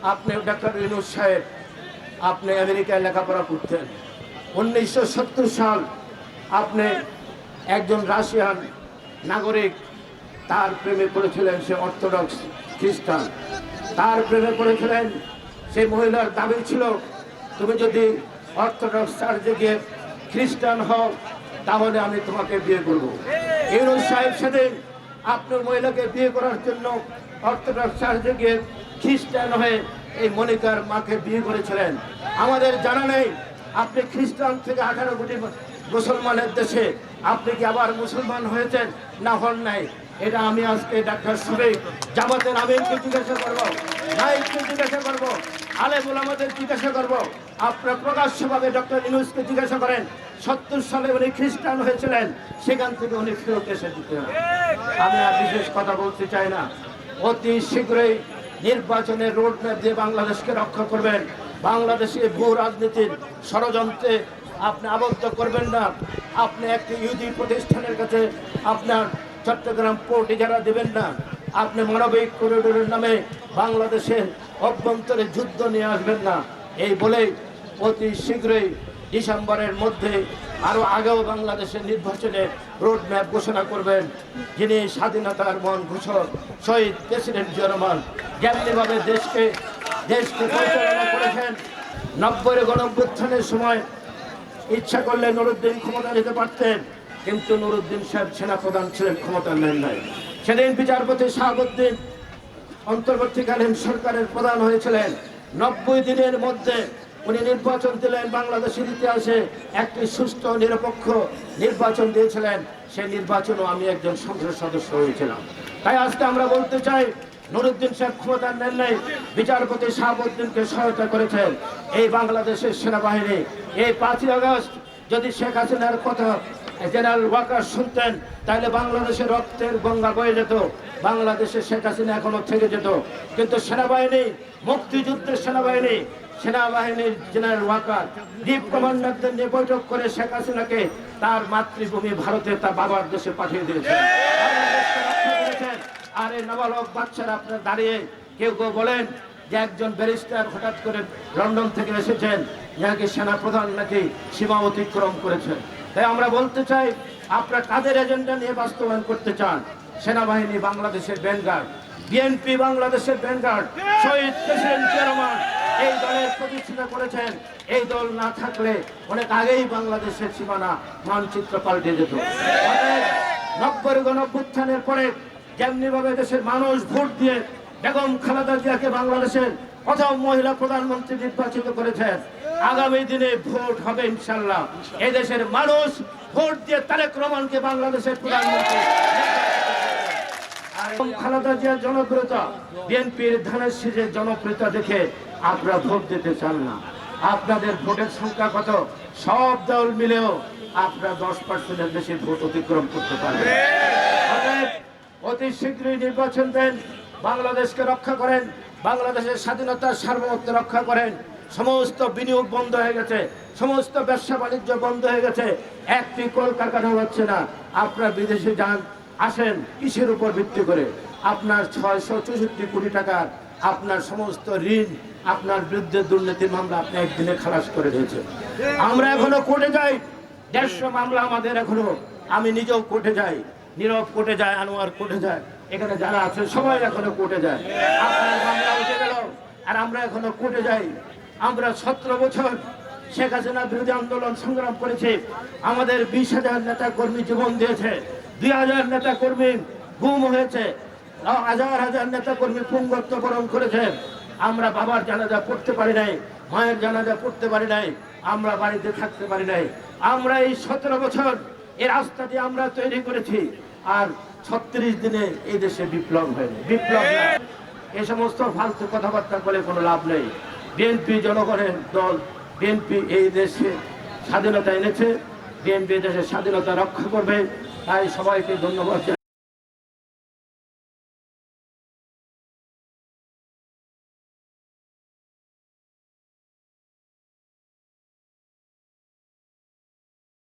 আপনি ডক্টর ইউনূস সাহেব আপনি আমেরিকায় লেখাপড়া করতেন। 1970 সাল আপনি একজন রাশিয়ান নাগরিক, তার প্রেমে পড়েছিলেন, সে অর্থোডক্স খ্রিস্টান, তার প্রেমে পড়েছিলেন। সেই মহিলার দাবি ছিল, তুমি যদি অর্থোডক্স চার্চে গিয়ে খ্রিস্টান হও তাহলে আমি তোমাকে বিয়ে করব। ইউনূস সাহেব সেদিন আপনার মহিলাকে বিয়ে করার জন্য অর্থোডক্স চার্চে গিয়ে খ্রিস্টান হয়ে এই মনিকার মাকে বিয়ে করেছিলেন। আমাদের জানা নেই আপনি খ্রিস্টান থেকে 18 কোটি মুসলমানের দেশে আপনি কি আবার মুসলমান হয়েছেন না হন নাই। এটা আমি আজকে ডাক্তার শফিক জামাতের আমিনকে জিজ্ঞাসা করবো, নাইককে জিজ্ঞাসা করবো, আলেম ওলামাদের জিজ্ঞাসা করবো। আপনারা প্রকাশ্যভাবে ডক্টর ইউনূসকে জিজ্ঞাসা করেন 70 সালে উনি খ্রিস্টান হয়েছিলেন, সেখান থেকে উনি ফেরত এসে দিতেন। আমি আর বিশেষ কথা বলতে চাই না। অতি শীঘ্রই নির্বাচনের রোড ম্যাপ দিয়ে বাংলাদেশকে রক্ষা করবেন। বাংলাদেশে ভূ রাজনীতির ষড়যন্ত্রে আপনি আবদ্ধ করবেন না। আপনি একটি ইহুদি প্রতিষ্ঠানের কাছে আপনার চট্টগ্রাম পোর্ট ইজারা দেবেন না। আপনি মানবিক করিডোরের নামে বাংলাদেশের অভ্যন্তরে যুদ্ধ নিয়ে আসবেন না। এই বলেই অতি শীঘ্রই ডিসেম্বরের মধ্যে আরও আগেও বাংলাদেশের নির্বাচনে রোড ম্যাপ ঘোষণা করবেন। যিনি স্বাধীনতার মন ঘোষক শহীদ প্রেসিডেন্ট জিয়া রহমান যেমনিভাবে দেশকে পরিচালনা করেছেন। 90-এর গণঅভ্যুত্থানের সময় ইচ্ছা করলে নুরুদ্দিন ক্ষমতা নিতে পারতেন, কিন্তু নুরুদ্দিন সাহেব সেনাপ্রধান ছিলেন, ক্ষমতা নেন নাই। সেদিন বিচারপতি শাহাবুদ্দিন অন্তর্বর্তীকালীন সরকারের প্রধান হয়েছিলেন। 90 দিনের মধ্যে উনি নির্বাচন দিলেন। বাংলাদেশের ইতিহাসে একটি সুষ্ঠু নিরপেক্ষ নির্বাচন দিয়েছিলেন। সেই নির্বাচনও আমি একজন সংসদ সদস্য হয়েছিলাম। তাই আজকে আমরা বলতে চাই, নুরুদ্দিন সাহেব ক্ষমতা নেন নাই, বিচারপতি শাহাবুদ্দিনকে সহায়তা করেছেন এই বাংলাদেশের সেনাবাহিনী। এই 5ই আগস্ট যদি শেখ হাসিনার কথা জেনারেল ওয়াকার শুনতেন, তাহলে বাংলাদেশের রক্তের গঙ্গা বয়ে যেত, বাংলাদেশে শেখ হাসিনা এখনো থেকে যেত। কিন্তু সেনাবাহিনী, মুক্তিযুদ্ধের সেনাবাহিনীর জেনারেল ওয়াকার ডিপ কমান্ডারদের নিয়ে বৈঠক করে শেখ হাসিনাকে তার মাতৃভূমি ভারতে, তার বাবার দেশে পাঠিয়ে দিয়েছেন। আর এই নাবালক বাচ্চারা আপনার দাঁড়িয়ে কেউ কেউ বলেন যে একজন ব্যারিস্টার হঠাৎ করে লন্ডন থেকে এসেছেন, যাকে সেনাপ্রধান নাকি সীমা অতিক্রম করেছেন। তাই আমরা বলতে চাই, আপনারা কাদের এজেন্ডা নিয়ে বাস্তবায়ন করতে চান? সেনাবাহিনী বাংলাদেশের ভ্যানগার্ড, বিএনপি বাংলাদেশের ভ্যানগার্ড, শহীদ প্রেসিডেন্ট জিয়া রহমান এই দলের প্রতিষ্ঠা করেছেন। এই দল না থাকলে অনেক আগেই বাংলাদেশের সীমানা মানচিত্র পাল্টে যেত। 90-এর গণঅভ্যুত্থানের পরে যেমনিভাবে দেশের মানুষ ভোট দিয়ে বেগম খালেদা জিয়াকে বাংলাদেশের প্রথম মহিলা প্রধানমন্ত্রী নির্বাচিত করেছেন, আগামী দিনে ভোট হবে ইনশাল্লাহ। এই দেশের মানুষ ভোট দিয়ে তারেক রহমানকে বাংলাদেশের প্রধানমন্ত্রী। খালেদা জিয়ার জনপ্রিয়তা, বিএনপির ধানের শীষের জনপ্রিয়তা দেখে আপনারা ভোট দিতে চান না। আপনাদের ভোটের সংখ্যা কত? সব দল মিলেও আপনারা 10%-এর বেশি ভোট অতিক্রম করতে পারেন। অতি শীঘ্রই নির্বাচন দেন, বাংলাদেশকে রক্ষা করেন, বাংলাদেশের স্বাধীনতার সার্বভৌমত্ব রক্ষা করেন। সমস্ত বিনিয়োগ বন্ধ হয়ে গেছে, সমস্ত ব্যবসা বাণিজ্য বন্ধ হয়ে গেছে, একটি কলকারখানা হচ্ছে না। আপনারা বিদেশে যান, আসেন, কিসের উপর ভিত্তি করে? আপনার 664 কোটি টাকার আপনার সমস্ত ঋণ, আপনার বিরুদ্ধে দুর্নীতির মামলা আপনি একদিনে খালাস করে দিয়েছেন। আমরা এখনো কোর্টে যাই, 150 মামলা আমাদের এখনো। আমি নিজেও কোর্টে যাই, নীরব কোর্টে যায়, আনোয়ার কোর্টে যায়, এখানে যারা আছে সবাই এখনো কোর্টে যায়। আপনার মামলা উঠে গেল আর আমরা এখনো কোর্টে যাই। আমরা 17 বছর শেখ হাসিনা বিরোধী আন্দোলন সংগ্রাম করেছি। আমাদের 20,000 নেতা কর্মী জীবন দিয়েছে, 2,000 নেতা কর্মী গুম হয়েছে, হাজার নেতা কর্মী পুঙ্গত্ব বরণ করেছে। আমরা বাবার জানাজা পড়তে পারি নাই, মায়ের জানাজা পড়তে পারি নাই, আমরা বাড়িতে থাকতে পারি নাই। আমরা এই 17 বছর এই রাস্তাটি আমরা তৈরি করেছি, আর 36 দিনে এই দেশে বিপ্লব হয়নি। বিপ্লব না, এই সমস্ত ফালতু কথাবার্তা বলে কোনো লাভ নেই। বিএনপি জনগণের দল, বিএনপি এই দেশে স্বাধীনতা এনেছে, বিএনপি দেশের স্বাধীনতা রক্ষা করবে। তাই সবাইকে ধন্যবাদ।